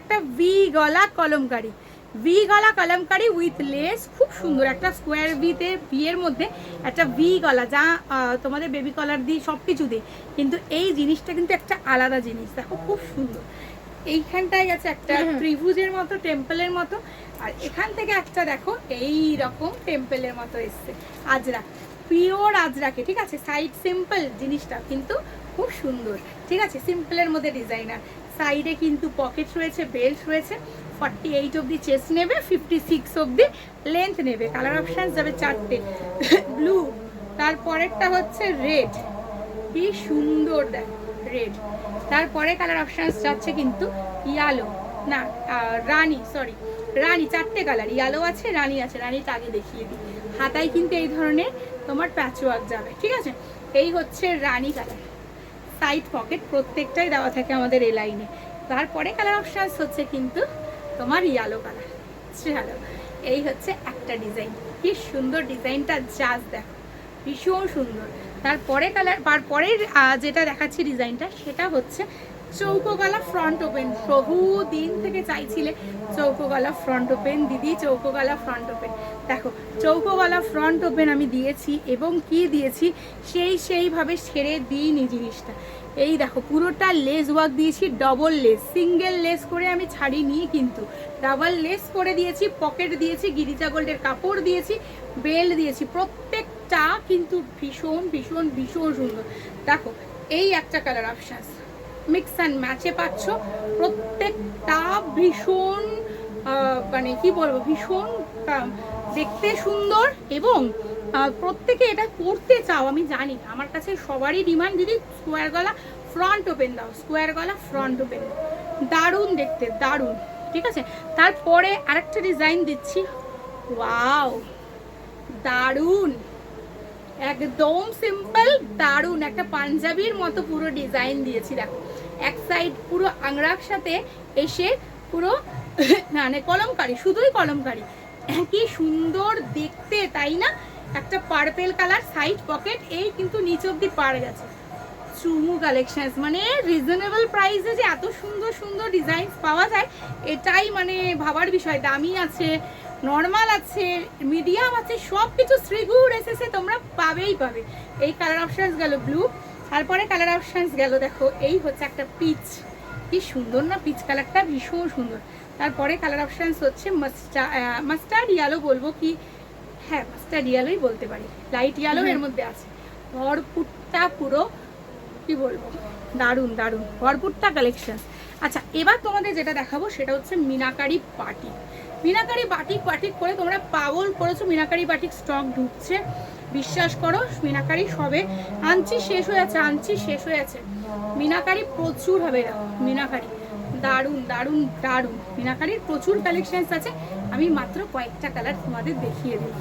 একটা ভি গলা কলমকারি, ভি গলা কলমকারি উইথ লেস, খুব সুন্দর একটা স্কোয়ার ভিতে বিয়ের মধ্যে একটা ভি গলা, যা তোমাদের বেবি কলার দিই সব কিছু দিই, কিন্তু এই জিনিসটা কিন্তু একটা আলাদা জিনিস। দেখো খুব সুন্দর, এইখানটায় আছে একটা ত্রিভুজের মতো টেম্পলের মতো, আর এখান থেকে একটা দেখো এই রকম টেম্পলের মতো এসছে, আজরাক, পিওর আজরাকে, ঠিক আছে। সাইড সিম্পল জিনিসটা কিন্তু খুব সুন্দর, ঠিক আছে, সিম্পলের মধ্যে ডিজাইনার। সাইডে কিন্তু পকেট রয়েছে, বেল্ট রয়েছে, 48 অবধি চেস্ট নেবে, 56 অবধি লেন্থ নেবে। কালার অপশান যাবে 4টে, ব্লু, তারপরেরটা হচ্ছে রেড, কি সুন্দর দেখ রেড, তারপরে কালার অপশান যাচ্ছে কিন্তু ইয়ালো, না রানি, সরি রানি, 4টে কালার, ইয়ালো আছে, রানি আছে, রানিটা আগে দেখিয়ে দিই। হাতায় কিন্তু এই ধরনের তোমার প্যাচওয়ার্ক যাবে, ঠিক আছে। এই হচ্ছে রানি কালার, সাইড পকেট প্রত্যেকটাই দেওয়া থাকে আমাদের এই লাইনে। তারপরে কালার অপশান হচ্ছে কিন্তু তোমার ইয়েলো কালার, চলো এই হচ্ছে একটা ডিজাইন, কি সুন্দর ডিজাইনটা, জাস্ট দেখো ভীষণ সুন্দর। তারপরে কালার, তারপরের যেটা দেখাচ্ছি ডিজাইনটা, সেটা হচ্ছে চৌকো গলা ফ্রন্ট ওপেন। বহু দিন থেকে চাইছিলে চৌকো গলা ফ্রন্ট ওপেন, দিদি চৌকো গলা ফ্রন্ট ওপেন। দেখো চৌকো গলা ফ্রন্ট ওপেন আমি দিয়েছি, এবং কি দিয়েছি সেইভাবে ছেড়ে দিইনি জিনিসটা। এই দেখো পুরোটা লেস ওয়ার্ক দিয়েছি, ডবল লেস, সিঙ্গেল লেস করে আমি ছাড়িনি, কিন্তু ডাবল লেস করে দিয়েছি, পকেট দিয়েছি, গিরিজা গোল্ডের কাপড় দিয়েছি, বেল্ট দিয়েছি, প্রত্যেকটা কিন্তু ভীষণ ভীষণ ভীষণ সুন্দর। দেখো এই একটা কালার অপশান মিক্স অ্যান্ড ম্যাচে পাচ্ছ, প্রত্যেকটা ভীষণ মানে কি বলবো, ভীষণ দেখতে সুন্দর, এবং প্রত্যেকে এটা পরতে চাও, আমি জানি আমার কাছে সবারই ডিমান্ড, দিদি স্কোয়ার গলা ফ্রন্ট ওপেন দাও, স্কোয়ার গলা ফ্রন্ট ওপেন, দারুণ দেখতে, দারুণ, ঠিক আছে। তারপরে আরেকটা ডিজাইন দিচ্ছি, ওয়াও দারুণ, একদম সিম্পল, দারুণ একটা পাঞ্জাবির মতো পুরো ডিজাইন দিয়েছি। দেখো এক সাইড পুরো আংরার সাথে এসে পুরো মানে কলমকারি, শুধুই কলমকারি, কি সুন্দর দেখতে, তাই না। একটা পার্পেল কালার, সাইড পকেট, এই কিন্তু নিচ অব্দি পাড় গেছে। চুমু কালেকশন, মানে রিজনেবল প্রাইসে যে এত সুন্দর সুন্দর ডিজাইন পাওয়া যায়, এটাই মানে ভাবার বিষয়। দামি আছে, নর্মাল আছে, মিডিয়াম আছে, সব কিছু শ্রীগুড় এসেছে, তোমরা পাবেই পাবে। এই কালার অপশানস গেল ব্লু, তারপরে কালার অপশানস গেল দেখো এই হচ্ছে একটা পিচ, কি সুন্দর না পিচ কালারটা, ভীষণ সুন্দর। তারপরে কালার অপশানস হচ্ছে মাস্টার্ড ইয়েলো, বলবো কি, হ্যাঁ মাস্টার্ড ইয়েলোই বলতে পারি, লাইট ইয়েলো এর মধ্যে আছে, ভরপুরটা পুরো কি বলবো, দারুণ দারুণ ভরপুরটা কালেকশন। আচ্ছা এবার তোমাদের যেটা দেখাবো সেটা হচ্ছে meenakari batik. Meenakari batik batik করে তোমরা পাগল করেছো, মিনাকারি বাটিক স্টক ঢুকছে, বিশ্বাস করো মিনাকারি সবে আনছি শেষ হয়ে আছে, আনছি শেষ হয়ে আছে, মিনাকারি প্রচুর হবে, মিনাকারি দারুণ দারুণ দারুণ, মিনাকারির প্রচুর কালেকশনস আছে, আমি মাত্র কয়েকটা কালার তোমাদের দেখিয়ে দিই।